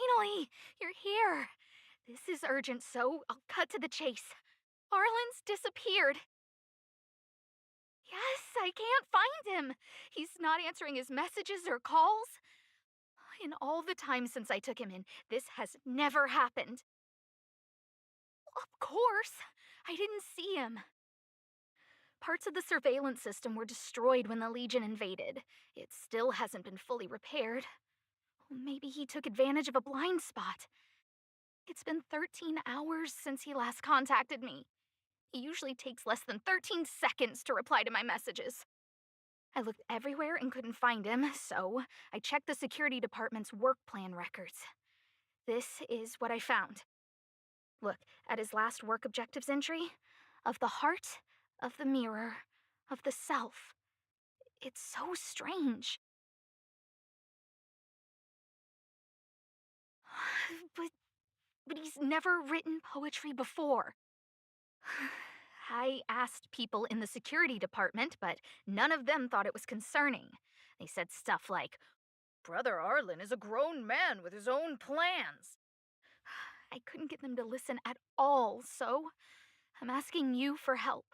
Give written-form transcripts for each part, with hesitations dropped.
Finally! You're here! This is urgent, so I'll cut to the chase. Arlen's disappeared. Yes, I can't find him. He's not answering his messages or calls. In all the time since I took him in, this has never happened. Of course, I didn't see him. Parts of the surveillance system were destroyed when the Legion invaded. It still hasn't been fully repaired. Maybe he took advantage of a blind spot. It's been 13 hours since he last contacted me. He usually takes less than 13 seconds to reply to my messages. I looked everywhere and couldn't find him, so I checked the security department's work plan records. This is what I found. Look at his last work objectives entry. Of the heart, of the mirror, of the self. It's so strange. But, but he's never written poetry before. I asked people in the security department, but none of them thought it was concerning. They said stuff like, Brother Arlan is a grown man with his own plans. I couldn't get them to listen at all, so I'm asking you for help.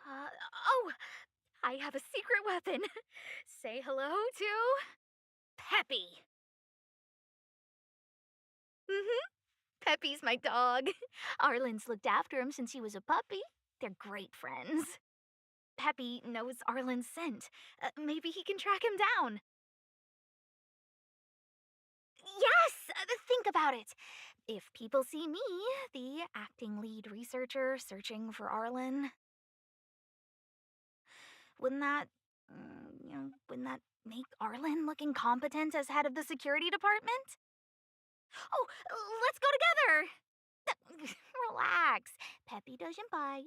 Oh, I have a secret weapon. Say hello to Peppy. Peppy's my dog. Arlen's looked after him since he was a puppy. They're great friends. Peppy knows Arlen's scent. Maybe he can track him down. Yes! Think about it. If people see me, the acting lead researcher searching for Arlen, wouldn't that, wouldn't that make Arlen look incompetent as head of the security department? Oh, let's go together! Relax. Peppy doesn't bite.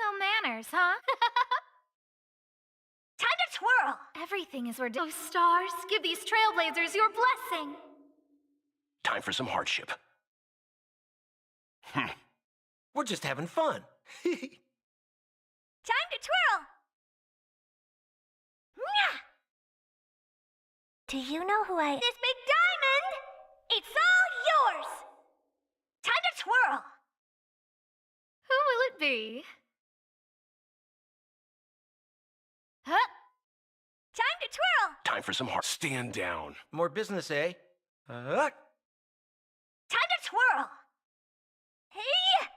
no manners, huh? Time to twirl! Everything is ridiculous. Oh, stars, give these trailblazers your blessing. Time for some hardship. We're just having fun. Time to twirl! Nyah! Do you know who I... This big diamond! It's all yours! Time to twirl! Who will it be? Huh? Time to twirl! Time for some hard. Stand down. More business, eh? Time to twirl! Hey!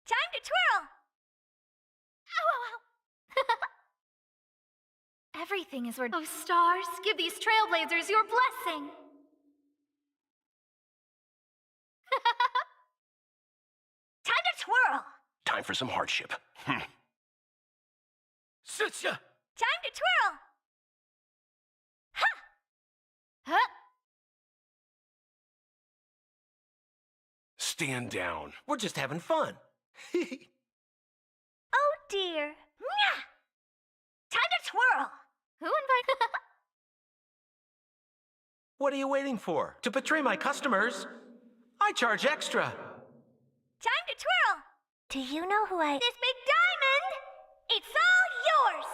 Time to twirl! Ow, ow, ow! Everything is ridiculous. Oh, stars, give these trailblazers your blessing. Time to twirl! Time for some hardship. Such a... Time to twirl! Huh? Stand down. We're just having fun. Oh dear! Nyah! Time to twirl! Who invited? What are you waiting for? To betray my customers? I charge extra. Time to twirl! Do you know who I... This big diamond! It's all yours!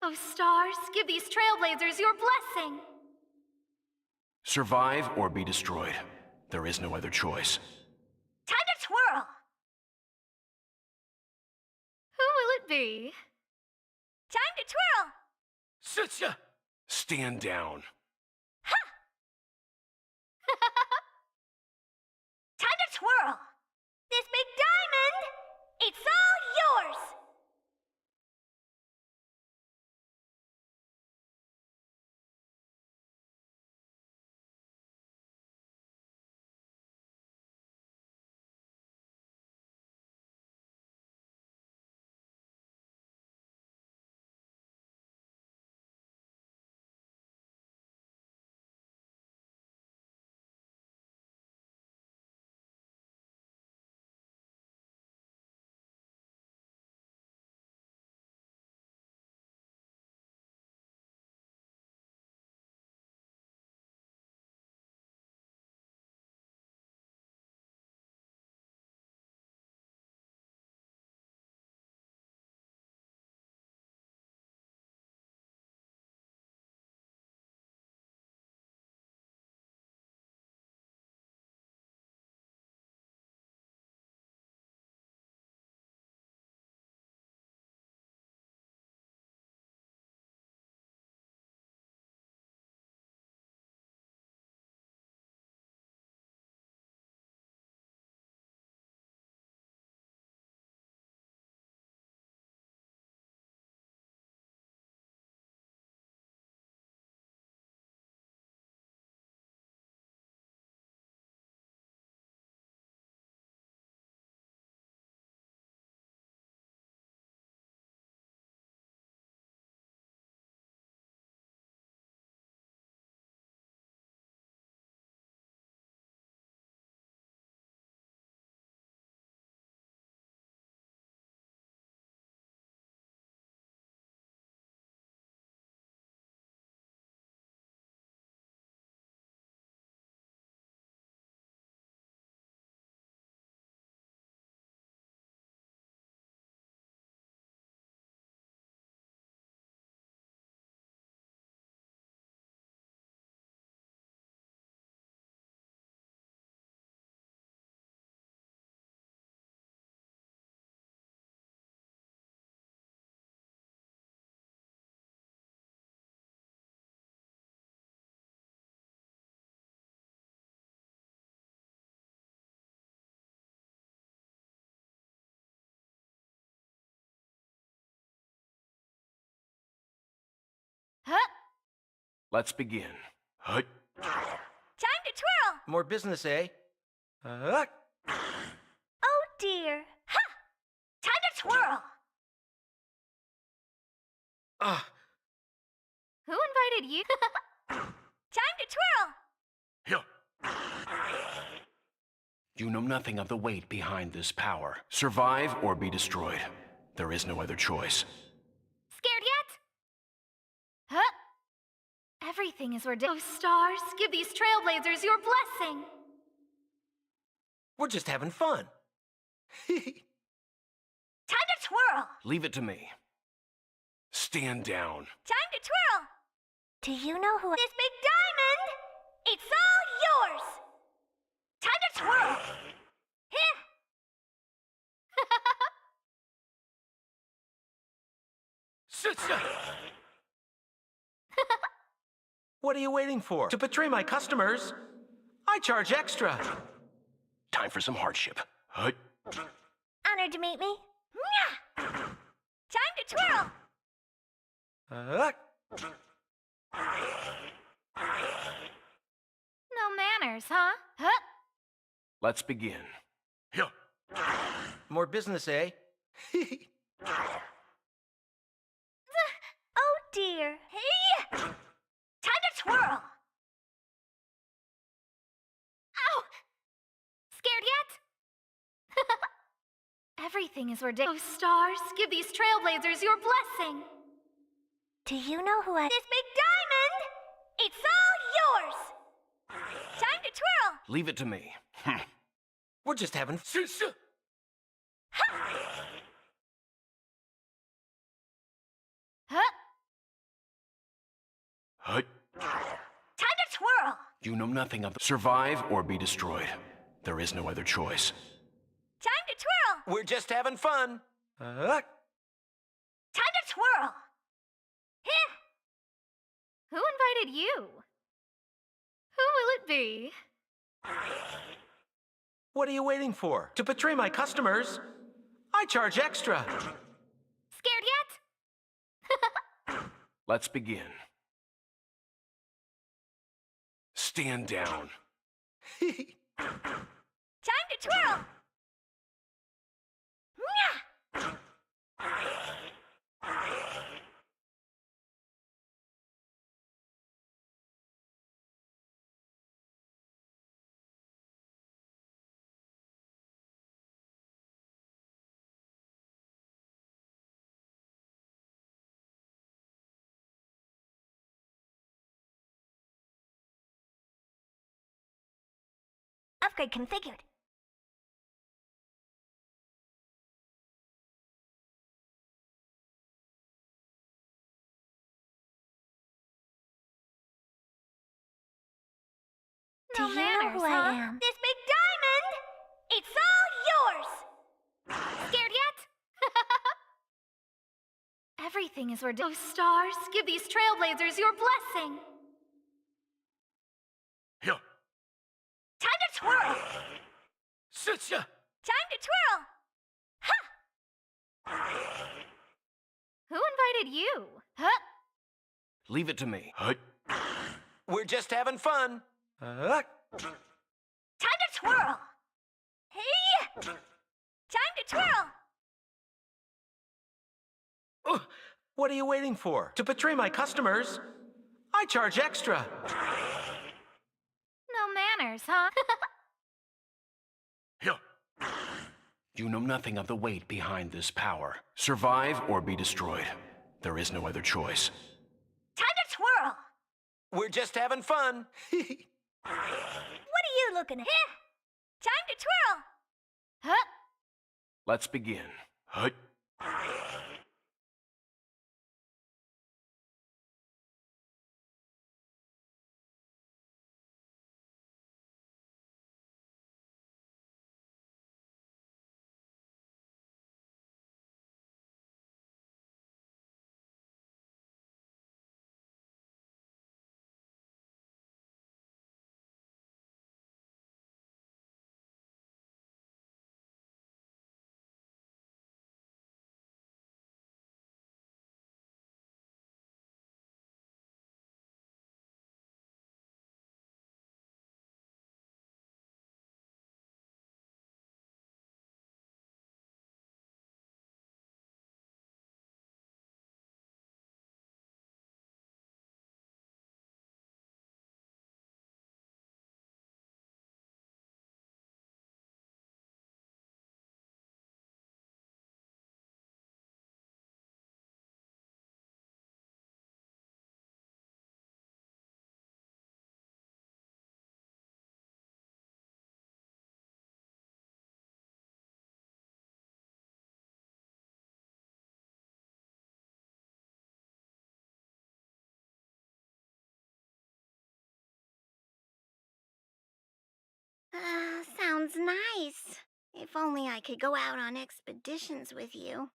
Oh, stars, give these trailblazers your blessing. Survive or be destroyed. There is no other choice. Time to twirl! Who will it be? Time to twirl! Such a... Stand down. Time to twirl! This big diamond! It's all yours! Let's begin. Hut. Time to twirl! More business, eh? Oh dear. Ha! Time to twirl! Ah, Who invited you? Time to twirl! Here. You know nothing of the weight behind this power. Survive or be destroyed. There is no other choice. Scared yet? Huh? Everything is ridiculous. Oh, stars, give these trailblazers your blessing. we're just having fun. Time to twirl! Leave it to me. Stand down. Time to twirl! Do you know who this big diamond? It's all yours! Time to twirl! Heh! What are you waiting for? To betray my customers? I charge extra. Time for some hardship. Hut. Honored to meet me. Mwah! Time to twirl! Uh, No manners, huh? Huh? Let's begin. Here. more business, eh? Oh dear. Hey! Time to twirl! Ow! Scared yet? Everything is ridiculous. Oh, stars, give these trailblazers your blessing. Do you know who this big diamond? It's all yours! Time to twirl! Leave it to me. We're just having fun. Huh? Hut. Time to twirl! You know nothing of the... Survive or be destroyed. There is no other choice. Time to twirl! We're just having fun. Time to twirl! Heh! Who invited you? Who will it be? What are you waiting for? To betray my customers? I charge extra. Scared yet? Let's begin. Stand down. Time to twirl! Mwah! Upgrade configured. No Do you know manners, who huh? I am? This big diamond! It's all yours! Scared yet? Everything is ridiculous. Oh, stars, give these trailblazers your blessing. Here. Time to twirl! Sit ya. Time to twirl! Ha! Who invited you? Huh? Leave it to me. Hut. We're just having fun. Time to twirl! Hey! Time to twirl! What are you waiting for? To betray my customers? I charge extra. No manners, huh? Here. You know nothing of the weight behind this power. Survive or be destroyed. There is no other choice. Time to twirl! We're just having fun. What are you looking at? Time to twirl! Huh? Let's begin. Hut. If only I could go out on expeditions with you.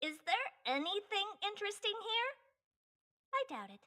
Is there anything interesting here? I doubt it.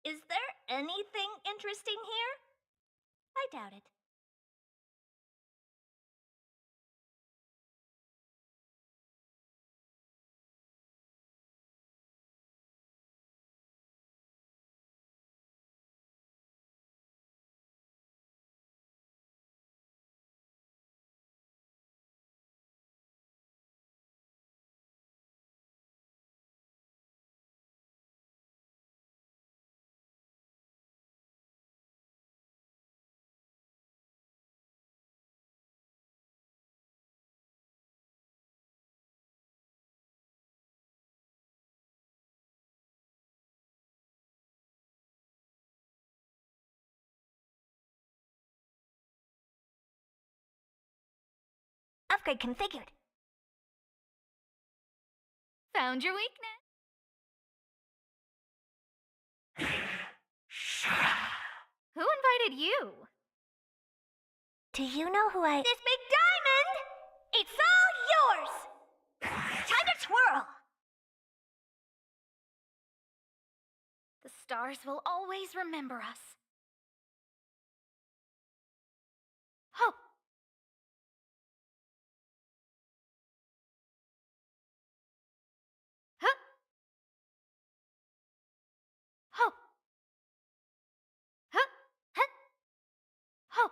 Is there anything interesting here? I doubt it. Upgrade configured. Found your weakness. Who invited you? Do you know who I... This big diamond! It's all yours! Time to twirl! The stars will always remember us. Oh! Huh! Oh! Huh! Huh! Oh!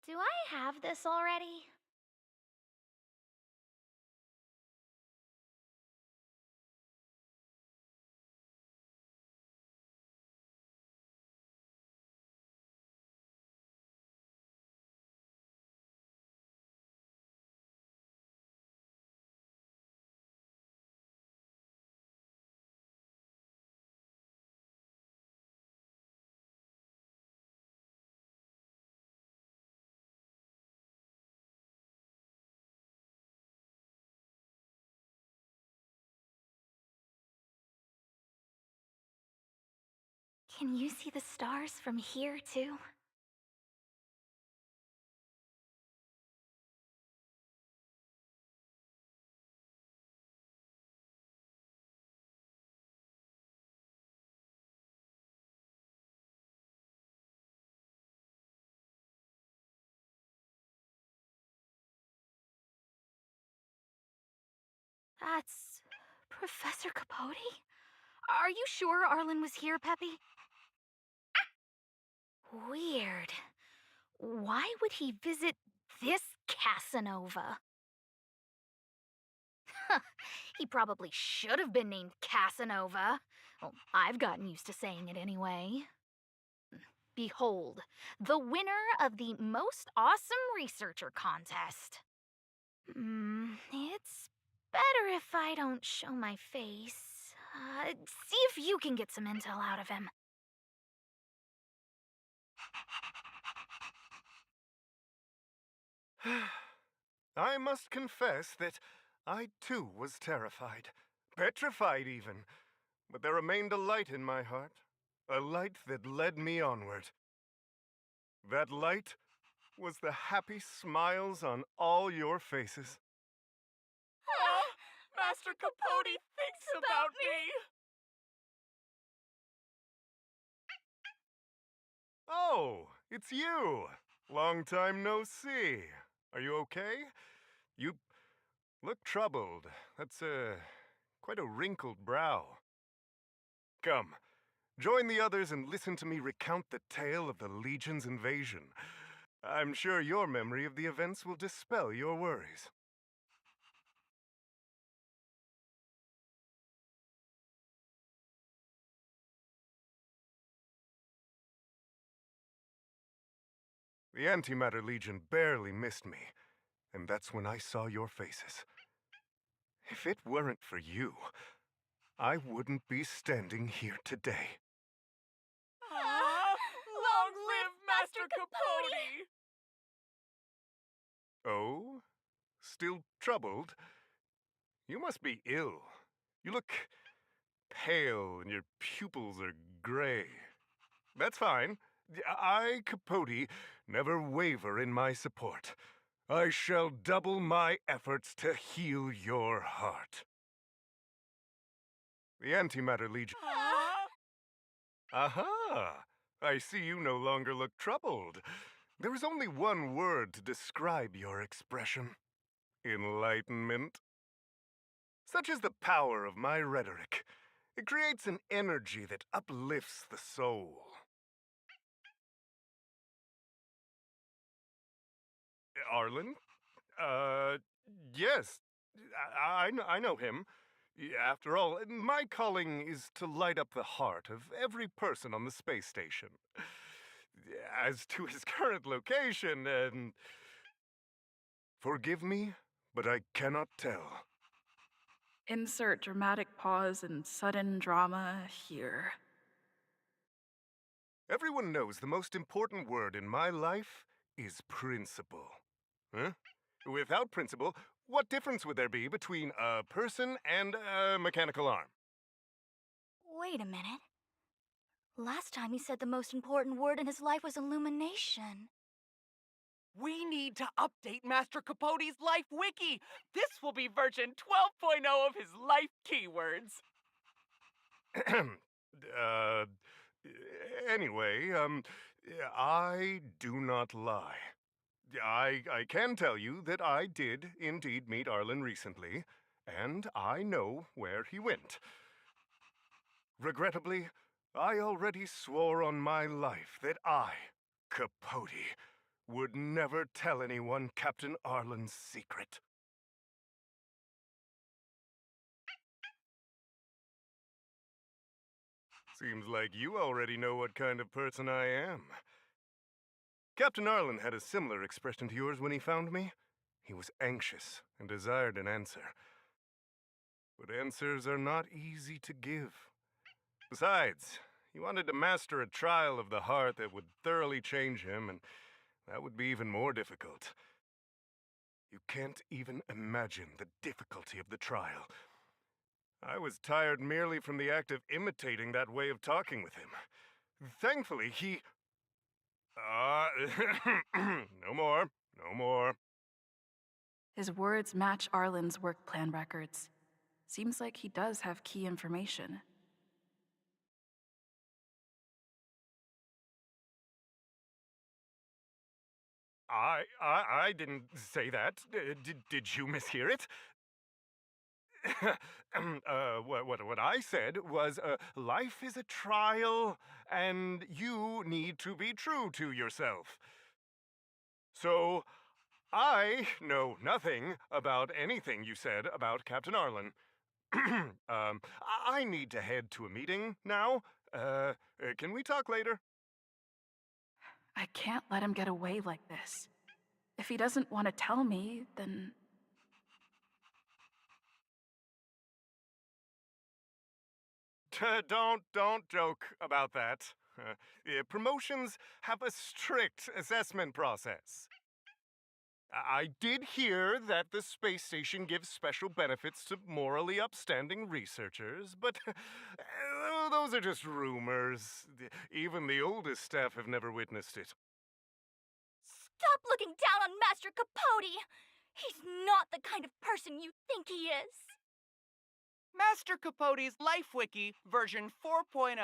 Do I have this already? Can you see the stars from here, too? That's... Professor Capote? Are you sure Arlan was here, Peppy? Weird. Why would he visit this Casanova? He probably should have been named Casanova. Well, I've gotten used to saying it anyway. Behold, the winner of the Most Awesome Researcher contest. It's better if I don't show my face. See if you can get some intel out of him. I must confess that I too was terrified, petrified even, but there remained a light in my heart, a light that led me onward. That light was the happy smiles on all your faces. Master Capote thinks about me! Oh, it's you! Long time no see. Are you okay? You look troubled. That's quite a wrinkled brow. Come, join the others and listen to me recount the tale of the Legion's invasion. I'm sure your memory of the events will dispel your worries. The Antimatter Legion barely missed me, and that's when I saw your faces. If it weren't for you, I wouldn't be standing here today. Long live Master Capote! Oh? Still troubled? You must be ill. You look pale and your pupils are gray. That's fine. I, Capote, never waver in my support. I shall double my efforts to heal your heart. The Antimatter Legion. Aha! I see you no longer look troubled. There is only one word to describe your expression. Enlightenment. Such is the power of my rhetoric. It creates an energy that uplifts the soul. Arlan? Uh, yes. I know him. After all, my calling is to light up the heart of every person on the space station. As to his current location, forgive me, but I cannot tell. Insert dramatic pause and sudden drama here. Everyone knows the most important word in my life is principle. Huh? Without principle, what difference would there be between a person and a mechanical arm? Wait a minute. Last time he said the most important word in his life was illumination. We need to update Master Capote's Life Wiki. This will be version 12.0 of his life keywords. uh, anyway, I do not lie. I can tell you that I did indeed meet Arlan recently, and I know where he went. Regrettably, I already swore on my life that I, Capote, would never tell anyone Captain Arlan's secret. Seems like you already know what kind of person I am. Captain Arlan had a similar expression to yours when he found me. He was anxious and desired an answer. But answers are not easy to give. Besides, he wanted to master a trial of the heart that would thoroughly change him, and that would be even more difficult. You can't even imagine the difficulty of the trial. I was tired merely from the act of imitating that way of talking with him. Thankfully, he... no more, no more. His words match Arlen's work plan records. Seems like he does have key information. I didn't say that. Did you mishear it? What I said was, life is a trial, and you need to be true to yourself. So, I know nothing about anything you said about Captain Arlan. I need to head to a meeting now. Can we talk later? I can't let him get away like this. If he doesn't want to tell me, then... Don't joke about that. Promotions have a strict assessment process. I did hear that the space station gives special benefits to morally upstanding researchers, but those are just rumors. Even the oldest staff have never witnessed it. Stop looking down on Master Capote! He's not the kind of person you think he is. Master Capote's Life Wiki version 4.0.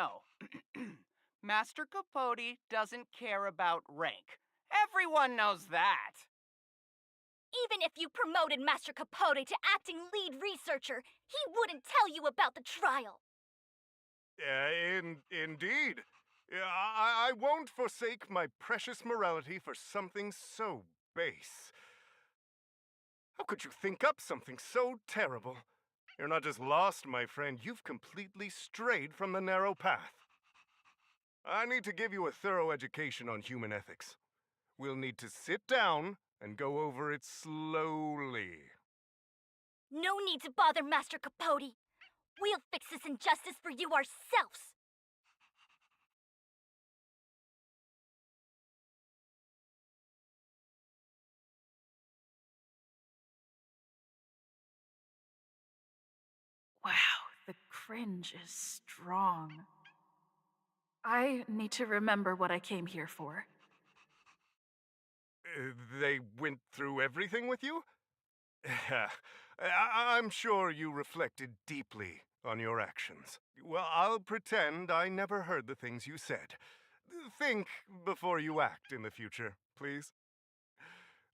Master Capote doesn't care about rank. Everyone knows that. Even if you promoted Master Capote to acting lead researcher, he wouldn't tell you about the trial. Indeed. I won't forsake my precious morality for something so base. How could you think up something so terrible? You're not just lost, my friend. You've completely strayed from the narrow path. I need to give you a thorough education on human ethics. We'll need to sit down and go over it slowly. No need to bother Master Capote. We'll fix this injustice for you ourselves. Wow, the cringe is strong. I need to remember what I came here for. They went through everything with you? I'm sure you reflected deeply on your actions. Well, I'll pretend I never heard the things you said. Think before you act in the future, please.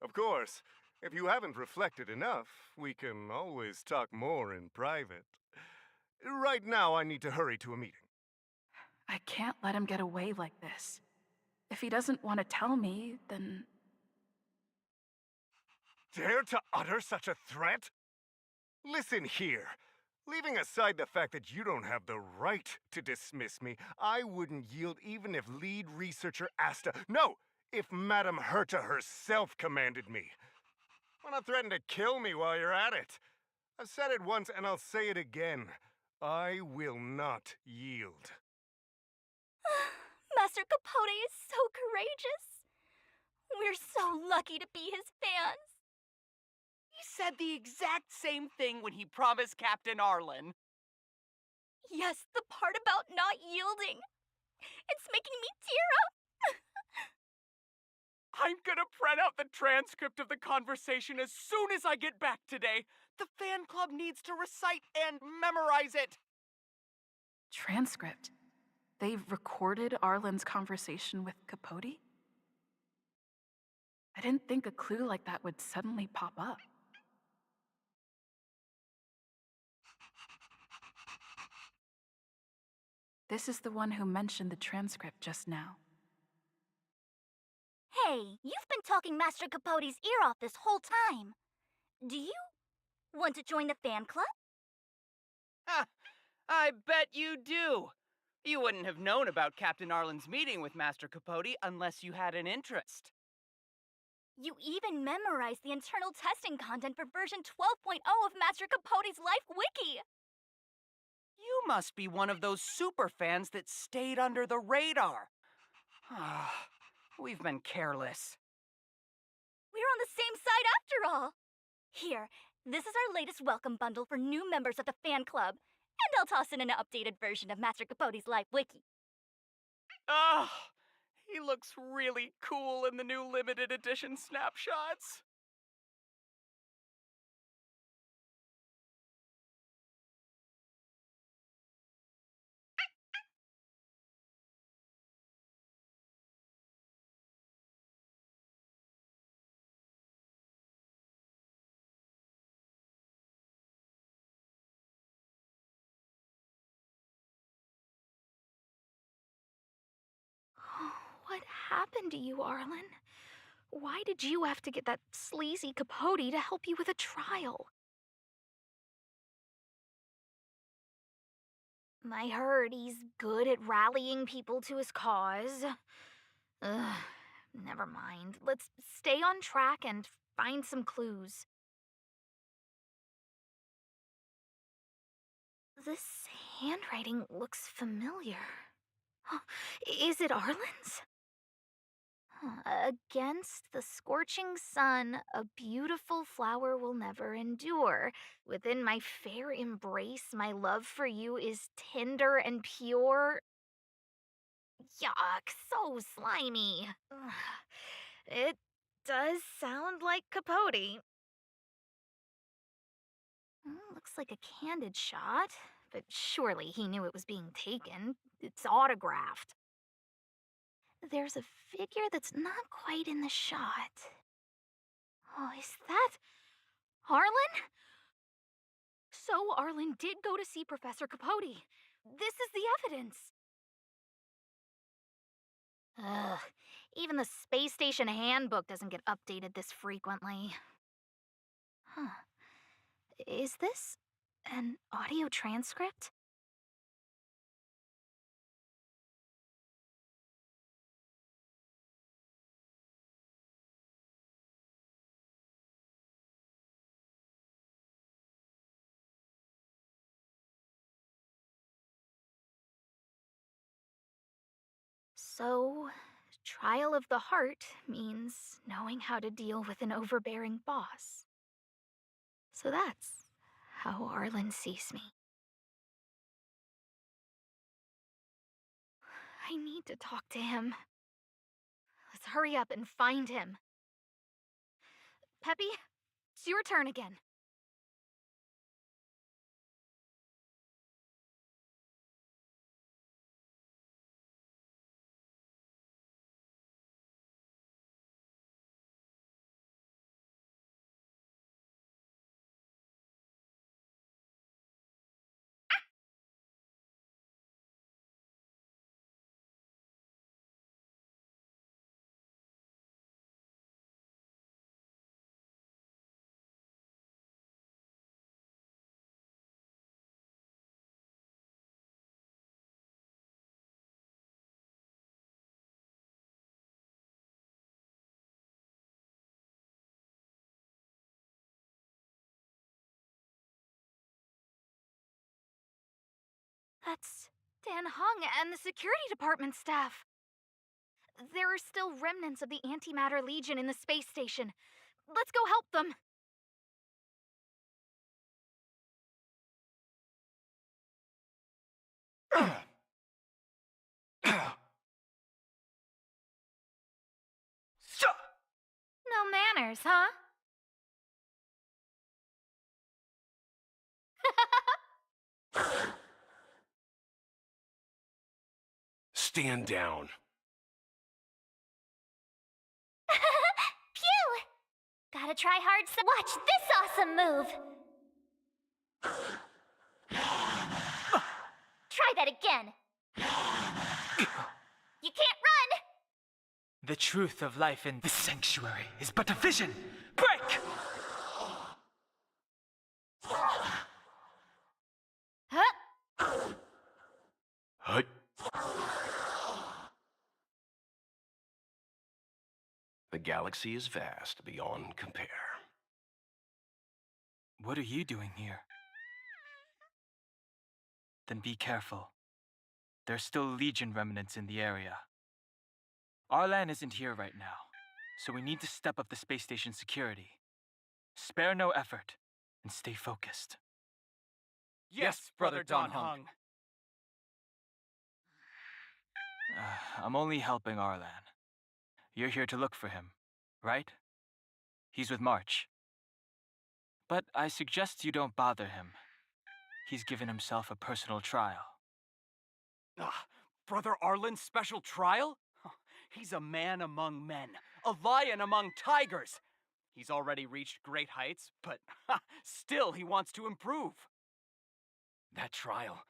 Of course, if you haven't reflected enough, we can always talk more in private. Right now, I need to hurry to a meeting. I can't let him get away like this. If he doesn't want to tell me, then Dare to utter such a threat? Listen here. Leaving aside the fact that you don't have the right to dismiss me, I wouldn't yield even if lead researcher Asta, no, if Madame Herta herself commanded me. Wanna threaten to kill me while you're at it? I've said it once and I'll say it again. I will not yield. Master Capote is so courageous. We're so lucky to be his fans. He said the exact same thing when he promised Captain Arlan. Yes, the part about not yielding. It's making me tear up. I'm gonna print out the transcript of the conversation as soon as I get back today. The fan club needs to recite and memorize it. transcript. They've recorded Arlan's conversation with Capote? I didn't think a clue like that would suddenly pop up. This is the one who mentioned the transcript just now. Hey, you've been talking Master Capote's ear off this whole time. Do you want to join the fan club? Ha! I bet you do. You wouldn't have known about Captain Arlan's meeting with Master Capote unless you had an interest. You even memorized the internal testing content for version 12.0 of Master Capote's Life Wiki. You must be one of those super fans that stayed under the radar. We've been careless. We're on the same side after all. Here, this is our latest welcome bundle for new members of the fan club. And I'll toss in an updated version of Master Capote's Life Wiki. He looks really cool in the new limited edition snapshots. What happened to you, Arlan? Why did you have to get that sleazy Capote to help you with a trial? I heard he's good at rallying people to his cause. Ugh, never mind. Let's stay on track and find some clues. This handwriting looks familiar. Huh, is it Arlen's? Against the scorching sun, a beautiful flower will never endure. Within my fair embrace, my love for you is tender and pure. Yuck, so slimy. Ugh. It does sound like Capote. Looks like a candid shot, but surely he knew it was being taken. It's autographed. There's a figure that's not quite in the shot. Oh, is that Arlan? So Arlan did go to see Professor Capote. This is the evidence. Ugh, even the space station handbook doesn't get updated this frequently. Huh. Is this an audio transcript? So, trial of the heart means knowing how to deal with an overbearing boss. So that's how Arlan sees me. I need to talk to him. Let's hurry up and find him. Peppy, it's your turn again. That's Dan Hung and the security department staff. There are still remnants of the Antimatter Legion in the space station. Let's go help them. No manners, huh? Stand down. Phew! Gotta try hard so watch this awesome move! Try that again! You can't run! The truth of life in this sanctuary is but a vision! Break! Huh? Hut. The galaxy is vast beyond compare. What are you doing here? Then be careful. There's still Legion remnants in the area. Arlan isn't here right now, so we need to step up the space station security. Spare no effort, and stay focused. Yes, Brother Don Hung. I'm only helping Arlan. You're here to look for him, right? He's with March. But I suggest you don't bother him. He's given himself a personal trial. Brother Arlen's special trial? He's a man among men, a lion among tigers. He's already reached great heights, but still he wants to improve. That trial.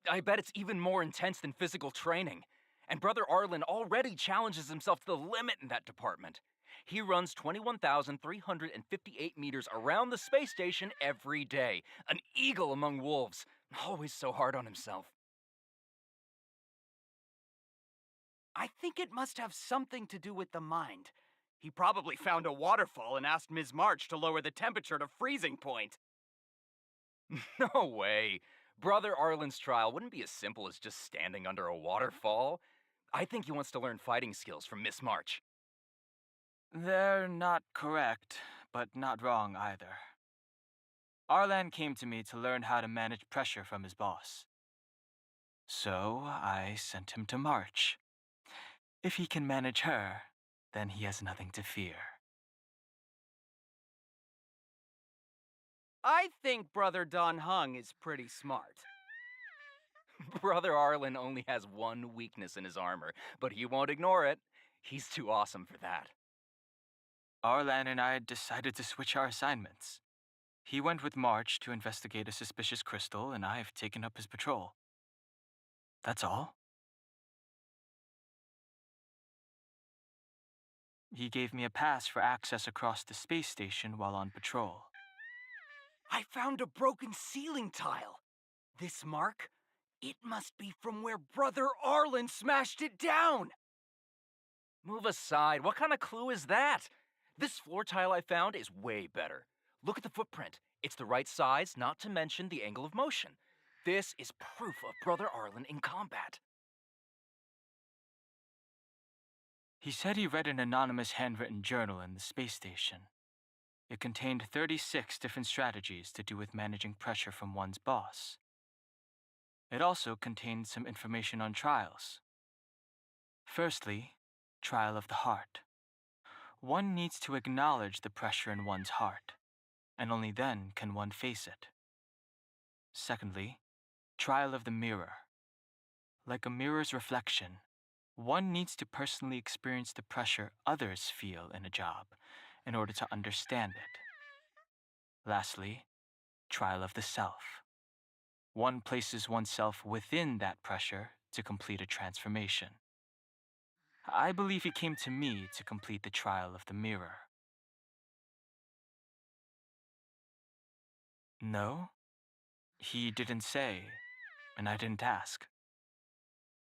I bet it's even more intense than physical training. And Brother Arlan already challenges himself to the limit in that department. He runs 21,358 meters around the space station every day. An eagle among wolves. Always so hard on himself. I think it must have something to do with the mind. He probably found a waterfall and asked Ms. March to lower the temperature to freezing point. No way. Brother Arlen's trial wouldn't be as simple as just standing under a waterfall. I think he wants to learn fighting skills from Miss March. They're not correct, but not wrong either. Arlan came to me to learn how to manage pressure from his boss. So I sent him to March. If he can manage her, then he has nothing to fear. I think Brother Don Hung is pretty smart. Brother Arlan only has one weakness in his armor, but he won't ignore it. He's too awesome for that. Arlan and I decided to switch our assignments. He went with March to investigate a suspicious crystal, and I've taken up his patrol. That's all. He gave me a pass for access across the space station while on patrol. I found a broken ceiling tile. This mark? It must be from where Brother Arlan smashed it down. Move aside. What kind of clue is that? This floor tile I found is way better. Look at the footprint. It's the right size, not to mention the angle of motion. This is proof of Brother Arlan in combat. He said he read an anonymous handwritten journal in the space station. It contained 36 different strategies to do with managing pressure from one's boss. It also contained some information on trials. Firstly, trial of the heart. One needs to acknowledge the pressure in one's heart, and only then can one face it. Secondly, trial of the mirror. Like a mirror's reflection, one needs to personally experience the pressure others feel in a job in order to understand it. Lastly, trial of the self. One places oneself within that pressure to complete a transformation. I believe he came to me to complete the trial of the mirror. No? He didn't say, and I didn't ask.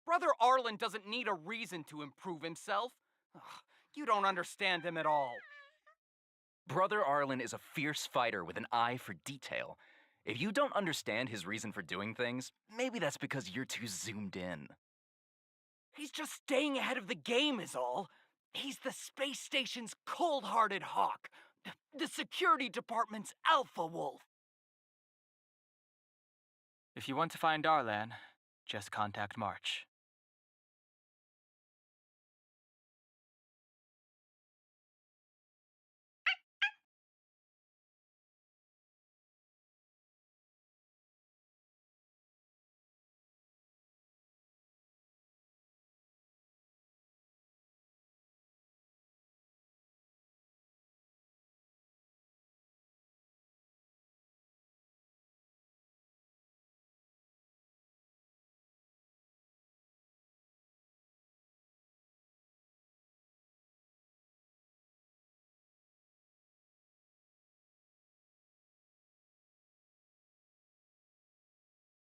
Brother Arlan doesn't need a reason to improve himself. Ugh, you don't understand him at all. Brother Arlan is a fierce fighter with an eye for detail. If you don't understand his reason for doing things, maybe that's because you're too zoomed in. He's just staying ahead of the game is all. He's the space station's cold-hearted hawk, the security department's alpha wolf. If you want to find Arlan, just contact March.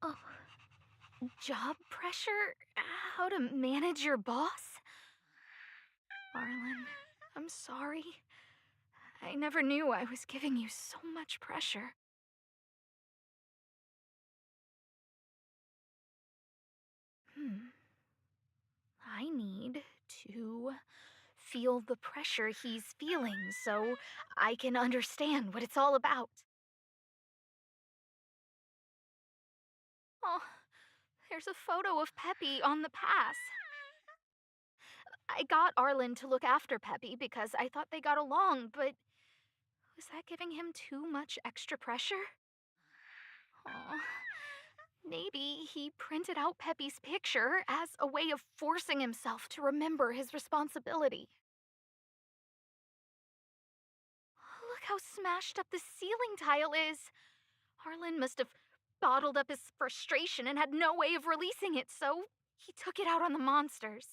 Oh, job pressure? How to manage your boss? Arlan, I'm sorry. I never knew I was giving you so much pressure. I need to feel the pressure he's feeling so I can understand what it's all about. Oh, there's a photo of Peppy on the pass. I got Arlan to look after Peppy because I thought they got along, but was that giving him too much extra pressure? Oh, maybe he printed out Peppy's picture as a way of forcing himself to remember his responsibility. Look how smashed up the ceiling tile is. Arlan must have bottled up his frustration and had no way of releasing it, so he took it out on the monsters.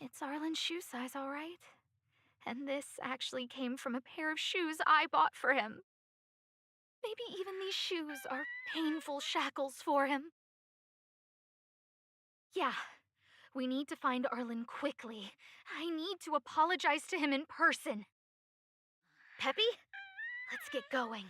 It's Arlan's shoe size, all right. And this actually came from a pair of shoes I bought for him. Maybe even these shoes are painful shackles for him. Yeah, we need to find Arlan quickly. I need to apologize to him in person. Peppy, let's get going.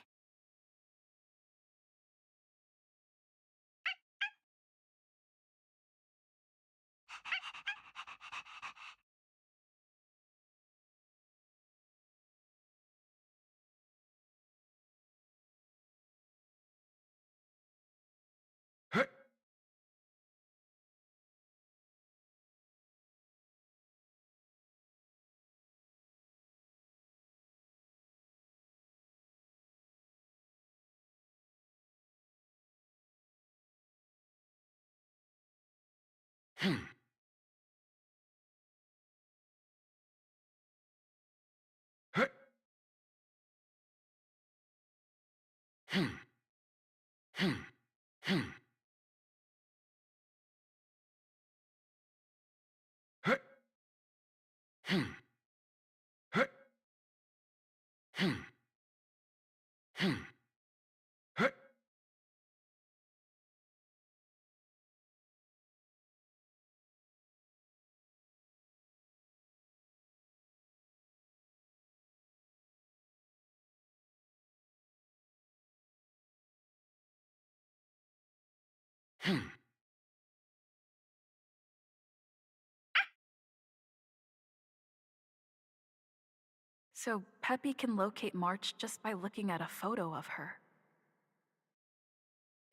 So Peppy can locate March just by looking at a photo of her.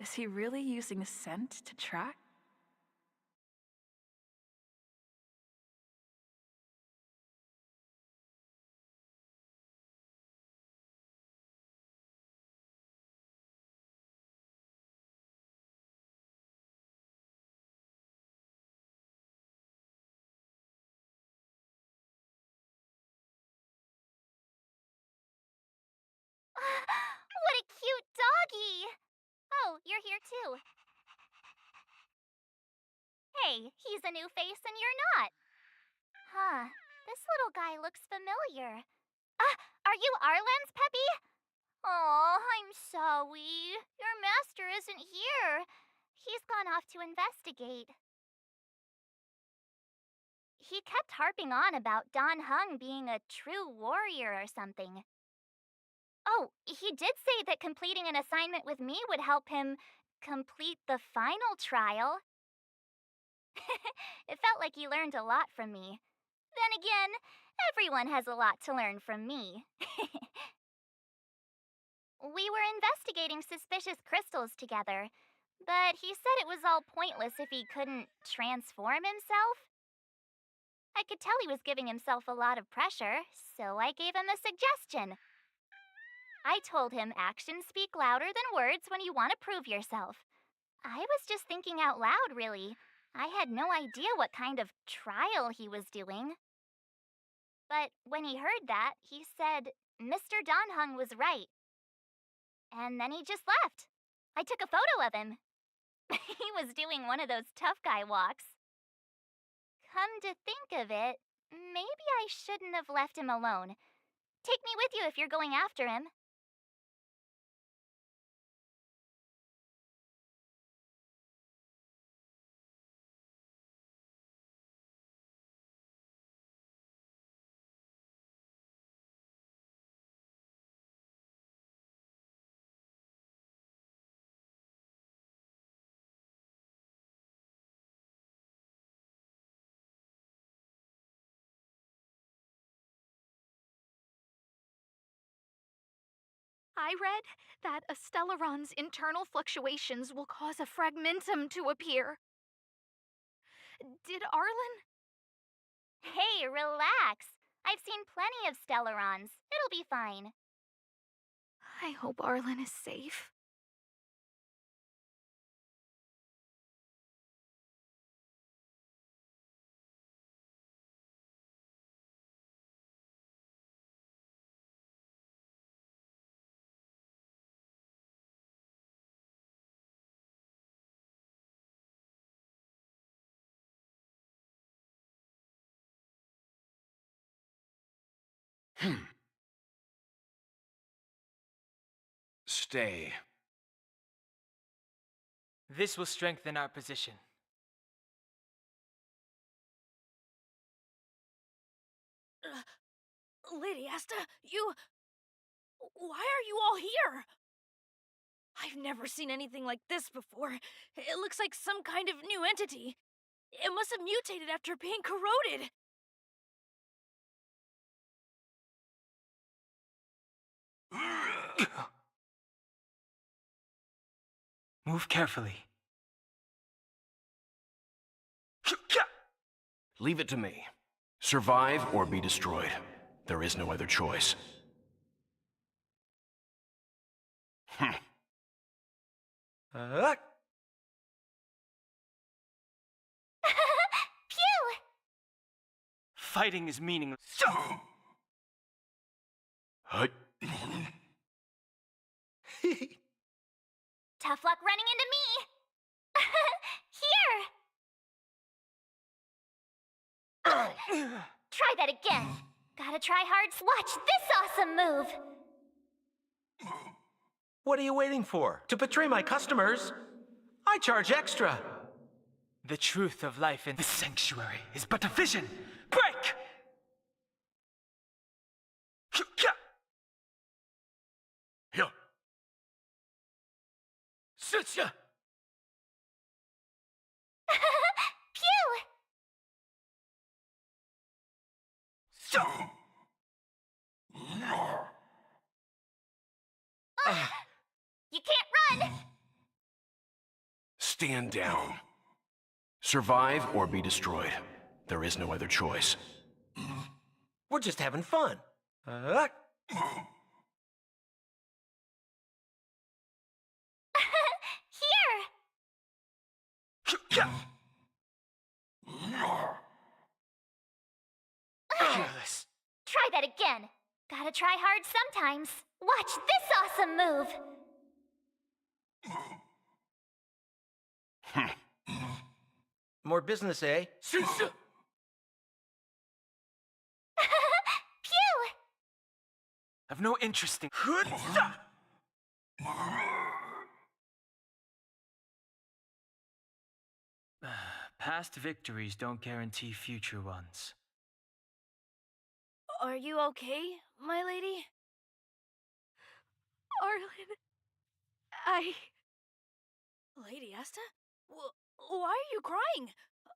Is he really using scent to track? What a cute doggy! Oh, you're here too. Hey, he's a new face and you're not. Huh, this little guy looks familiar. Are you Arlan's Peppy? Oh, I'm sorry. Your master isn't here. He's gone off to investigate. He kept harping on about Don Hung being a true warrior or something. Oh, he did say that completing an assignment with me would help him complete the final trial. It felt like he learned a lot from me. Then again, everyone has a lot to learn from me. We were investigating suspicious crystals together, but he said it was all pointless if he couldn't transform himself. I could tell he was giving himself a lot of pressure, so I gave him a suggestion. I told him actions speak louder than words when you want to prove yourself. I was just thinking out loud, really. I had no idea what kind of trial he was doing. But when he heard that, he said Mr. Donhung was right. And then he just left. I took a photo of him. He was doing one of those tough guy walks. Come to think of it, maybe I shouldn't have left him alone. Take me with you if you're going after him. I read that a Stellaron's internal fluctuations will cause a fragmentum to appear. Did Arlan? Hey, relax. I've seen plenty of Stellarons. It'll be fine. I hope Arlan is safe. Stay. This will strengthen our position. Lady Asta, you... Why are you all here? I've never seen anything like this before. It looks like some kind of new entity. It must have mutated after being corroded. Move carefully. Leave it to me. Survive or be destroyed. There is no other choice. Phew! Fighting is meaningless. Hut. Tough luck running into me! Here! Try that again. Gotta try hard. Watch this awesome move! What are you waiting for? To betray my customers? I charge extra. The truth of life in this sanctuary is but a vision. Break! Here. Sitcha. Phew! You can't run! Stand down. Survive or be destroyed. There is no other choice. We're just having fun. Here! Fearless. Try that again. Gotta try hard sometimes. Watch this awesome move! More business, eh? Phew! I've no interest in. Past victories don't guarantee future ones. Are you okay, my lady? Arlan, I. Lady Asta? Why are you crying?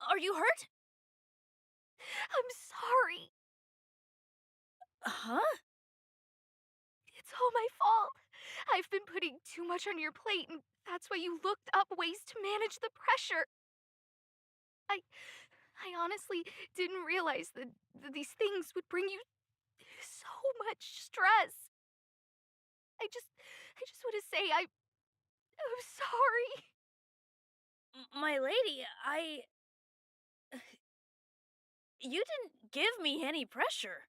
Are you hurt? I'm sorry. Huh? It's all my fault. I've been putting too much on your plate, and that's why you looked up ways to manage the pressure. I honestly didn't realize that these things would bring you so much stress. I just want to say I'm sorry. My lady, You didn't give me any pressure.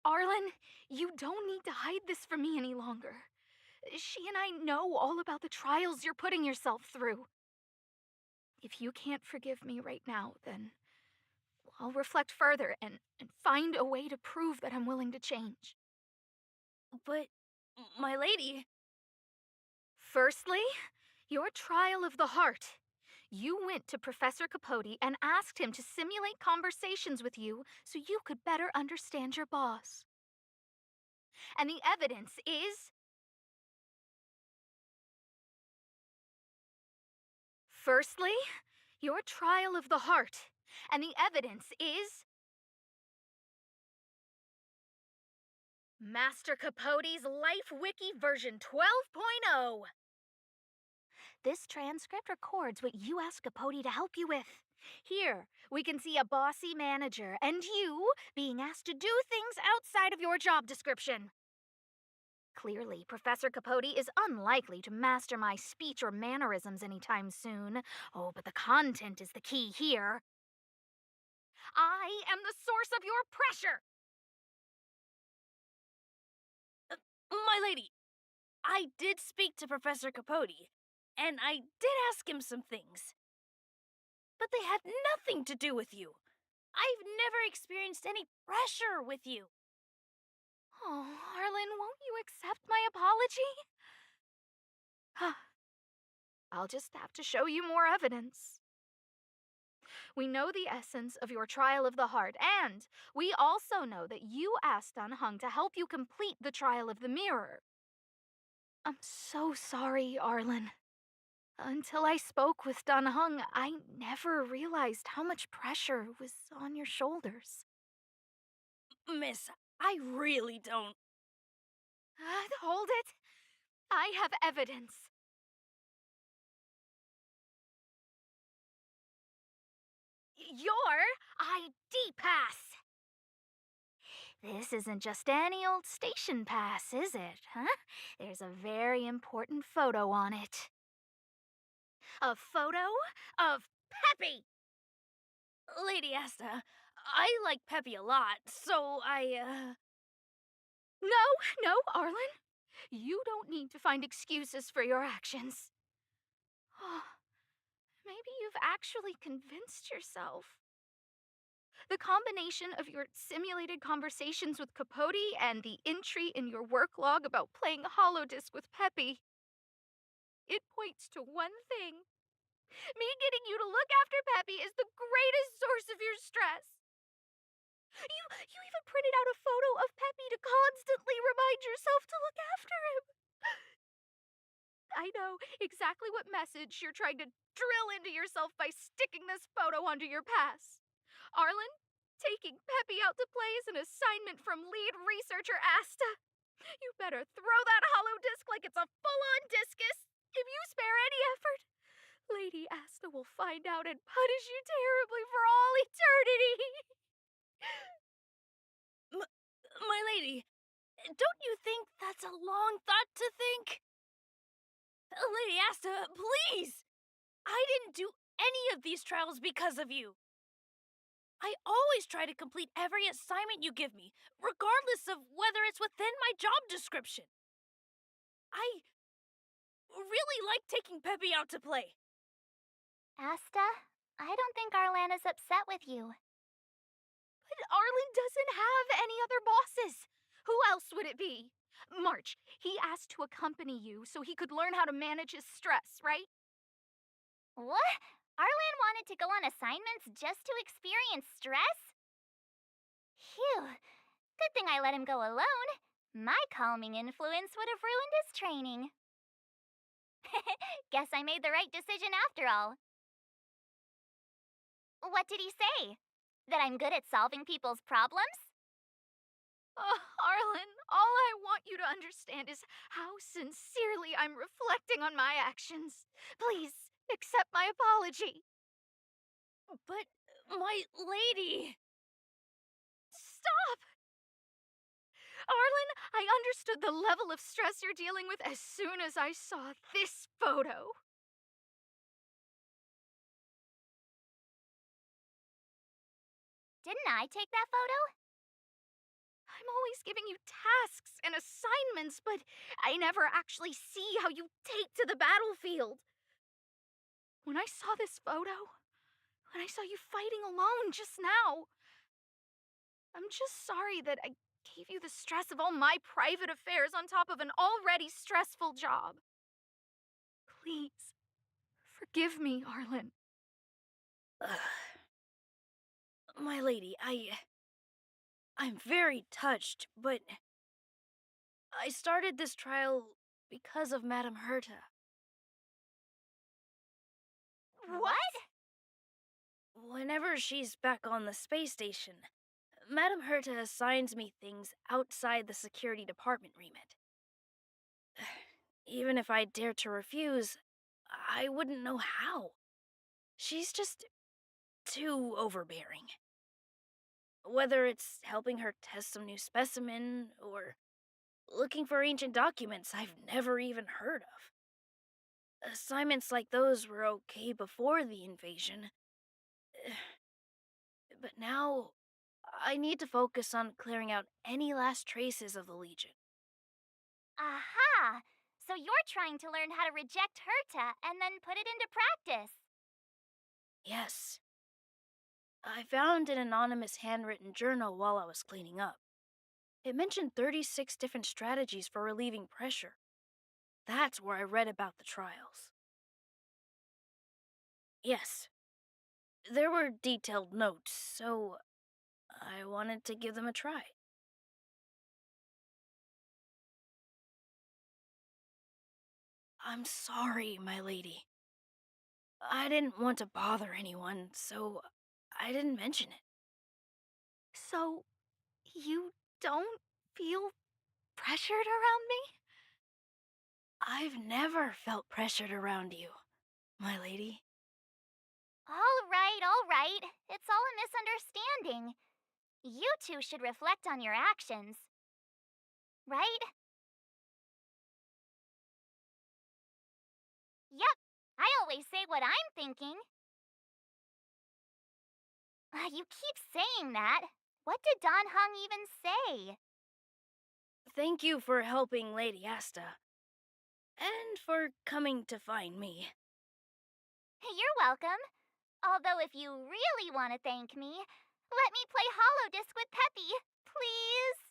Arlan, you don't need to hide this from me any longer. She and I know all about the trials you're putting yourself through. If you can't forgive me right now, then I'll reflect further and find a way to prove that I'm willing to change. But, my lady... Firstly, your trial of the heart. You went to Professor Capote and asked him to simulate conversations with you so you could better understand your boss. And the evidence is... Firstly, your trial of the heart. And the evidence is... Master Capote's Life Wiki version 12.0. This transcript records what you asked Capote to help you with. Here, we can see a bossy manager and you being asked to do things outside of your job description. Clearly, Professor Capote is unlikely to master my speech or mannerisms anytime soon. Oh, but the content is the key here. I am the source of your pressure! My lady, I did speak to Professor Capote, and I did ask him some things. But they had nothing to do with you. I've never experienced any pressure with you. Oh, Arlan, won't you accept my apology? I'll just have to show you more evidence. We know the essence of your trial of the heart, and we also know that you asked Dunhung to help you complete the trial of the mirror. I'm so sorry, Arlan. Until I spoke with Dunhung, I never realized how much pressure was on your shoulders. Miss, I really don't... Hold it. I have evidence. Your ID pass. This isn't just any old station pass, is it, huh? There's a very important photo on it. A photo of Peppy! Lady Asta, I like Peppy a lot, so No, Arlan. You don't need to find excuses for your actions. Maybe you've actually convinced yourself. The combination of your simulated conversations with Capote and the entry in your work log about playing holodisc with Peppy, it points to one thing. Me getting you to look after Peppy is the greatest source of your stress. You even printed out a photo of Peppy to constantly remind yourself to look after him. I know exactly what message you're trying to drill into yourself by sticking this photo onto your pass. Arlan, taking Peppy out to play is an assignment from lead researcher Asta. You better throw that holodisc like it's a full-on discus. If you spare any effort, Lady Asta will find out and punish you terribly for all eternity. My lady, don't you think that's a long thought to think? Lady Asta, please! I didn't do any of these trials because of you. I always try to complete every assignment you give me, regardless of whether it's within my job description. I really like taking Peppy out to play. Asta, I don't think Arlan is upset with you. But Arlan doesn't have any other bosses. Who else would it be? March, he asked to accompany you so he could learn how to manage his stress, right? What? Arlan wanted to go on assignments just to experience stress? Phew. Good thing I let him go alone. My calming influence would have ruined his training. Guess I made the right decision after all. What did he say? That I'm good at solving people's problems? Oh, Arlan, all I want you to understand is how sincerely I'm reflecting on my actions. Please, accept my apology. But, my lady... Stop! Arlan, I understood the level of stress you're dealing with as soon as I saw this photo. Didn't I take that photo? I'm always giving you tasks and assignments, but I never actually see how you take to the battlefield. When I saw this photo, when I saw you fighting alone just now, I'm just sorry that I gave you the stress of all my private affairs on top of an already stressful job. Please, forgive me, Arlan. My lady, I'm very touched, but I started this trial because of Madame Herta. What? Whenever she's back on the space station, Madame Herta assigns me things outside the security department remit. Even if I dared to refuse, I wouldn't know how. She's just too overbearing. Whether it's helping her test some new specimen, or looking for ancient documents I've never even heard of. Assignments like those were okay before the invasion. But now, I need to focus on clearing out any last traces of the Legion. Aha! So you're trying to learn how to reject Herta and then put it into practice. Yes. I found an anonymous handwritten journal while I was cleaning up. It mentioned 36 different strategies for relieving pressure. That's where I read about the trials. Yes. There were detailed notes, so I wanted to give them a try. I'm sorry, my lady. I didn't want to bother anyone, so I didn't mention it. So, you don't feel pressured around me? I've never felt pressured around you, my lady. All right. It's all a misunderstanding. You two should reflect on your actions. Right? Yep, I always say what I'm thinking. You keep saying that. What did Don Hung even say? Thank you for helping Lady Asta. And for coming to find me. You're welcome. Although if you really want to thank me, let me play Hollow Disc with Peppy, please.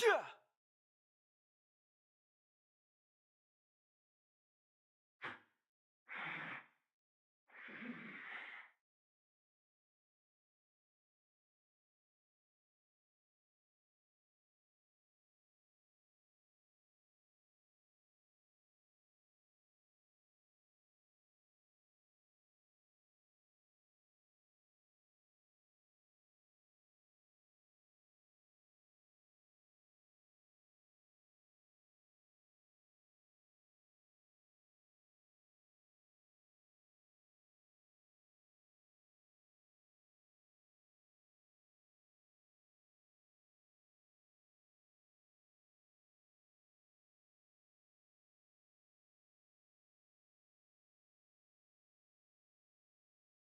Yeah!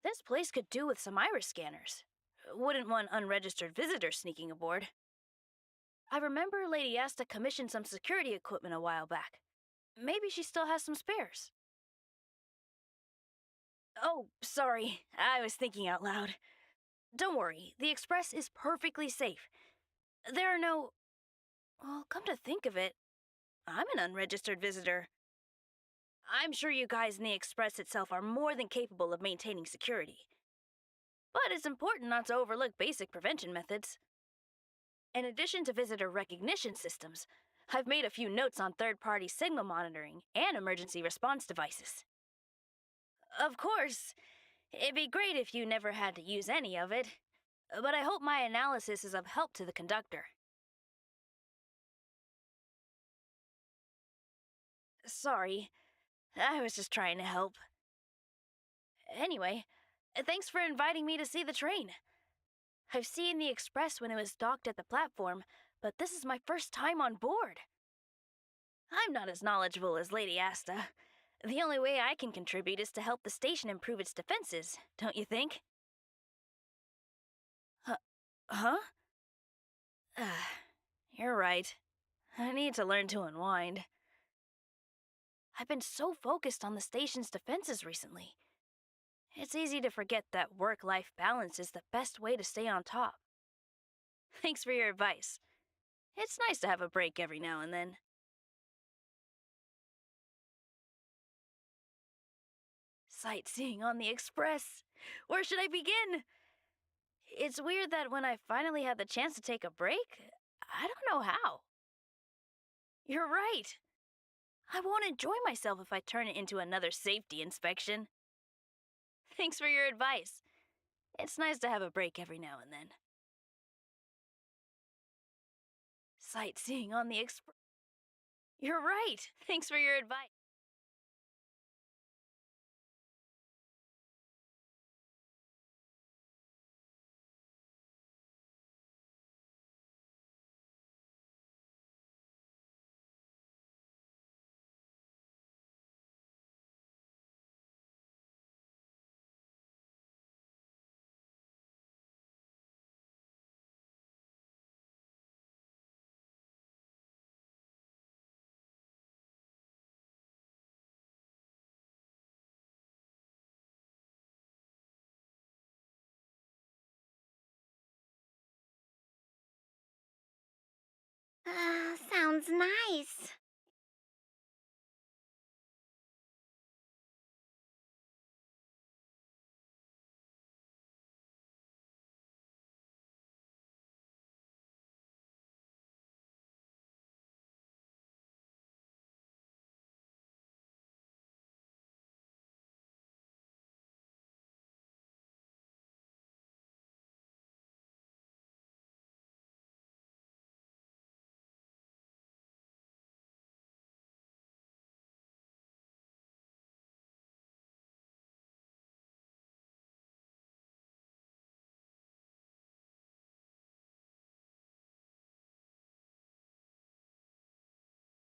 This place could do with some iris scanners. Wouldn't want unregistered visitors sneaking aboard. I remember Lady Asta commissioned some security equipment a while back. Maybe she still has some spares. Oh, sorry. I was thinking out loud. Don't worry, the Express is perfectly safe. There are no... Well, come to think of it, I'm an unregistered visitor. I'm sure you guys in the Express itself are more than capable of maintaining security. But it's important not to overlook basic prevention methods. In addition to visitor recognition systems, I've made a few notes on third-party signal monitoring and emergency response devices. Of course, it'd be great if you never had to use any of it, but I hope my analysis is of help to the conductor. Sorry, I was just trying to help. Anyway, thanks for inviting me to see the train. I've seen the Express when it was docked at the platform, but this is my first time on board. I'm not as knowledgeable as Lady Asta. The only way I can contribute is to help the station improve its defenses, don't you think? Huh? You're right. I need to learn to unwind. I've been so focused on the station's defenses recently. It's easy to forget that work-life balance is the best way to stay on top. Thanks for your advice. It's nice to have a break every now and then. Sightseeing on the Express. Where should I begin? It's weird that when I finally had the chance to take a break, I don't know how. You're right. I won't enjoy myself if I turn it into another safety inspection. Thanks for your advice. It's nice to have a break every now and then. Sightseeing on the Express. You're right. Thanks for your advice.